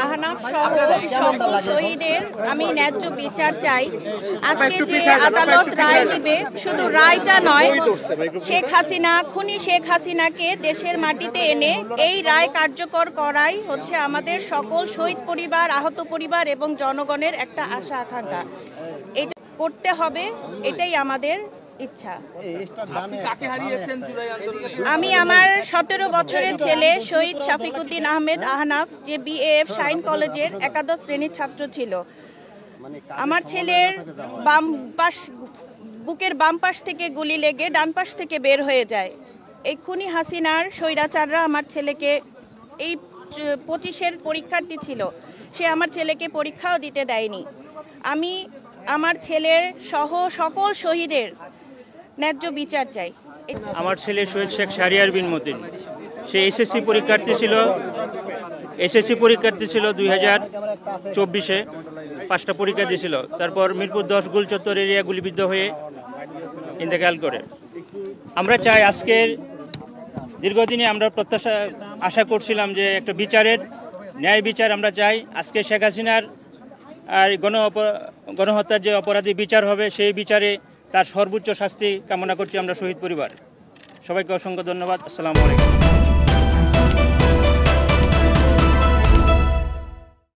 আহনাফ সহ সকল শহীদের আমি ন্যায্য বিচার চাই। আজকে যে আদালত রায় দিবে, শুধু রায়টা নয়, খুনি শেখ হাসিনাকে দেশের মাটিতে এনে এই রায় কার্যকর করাই হচ্ছে আমাদের সকল শহীদ পরিবার, আহত পরিবার এবং জনগণের একটা আশা আকাঙ্ক্ষা। এটা করতে হবে, এটাই আমাদের ইচ্ছা। আমি আমার 17 বছরের ছেলে শহীদ শফিকুদ্দিন আহমেদ আহনাফ, যে বিএএফ শাইন কলেজের একাদশ শ্রেণীর ছাত্র ছিল। আমার ছেলের বুকের বাম পাশ থেকে গুলি লেগে ডান পাশ থেকে বের হয়ে যায়। এই খুনি হাসিনার স্বৈরাচাররা আমার ছেলেকে, এই 25-এর পরীক্ষার্থী ছিল, সে আমার ছেলেকে পরীক্ষাও দিতে দেয়নি। আমি আমার ছেলের সহ সকল শহীদের ন্যায্য বিচার চাই। আমার ছেলে শহীদ শেখ শাহরিয়ার বিন মতিন, সে এসএসসি পরীক্ষার্থী ছিল 2024-এ 5টা পরীক্ষা দিয়েছিল। তারপর মিরপুর 10 গোল চত্বর এরিয়া গুলিবিদ্ধ হয়ে ইন্তেকাল করে। আমরা চাই, আজকের দীর্ঘদিনে আমরা আশা করছিলাম যে একটা বিচারের ন্যায় বিচার আমরা চাই। আজকে শেখ হাসিনার আর গণহত্যার যে অপরাধী বিচার হবে, সেই বিচারে তার সর্বোচ্চ শাস্তি কামনা করছি আমরা শহীদ পরিবার। সবাইকে অসংখ্য ধন্যবাদ। আসসালামু আলাইকুম।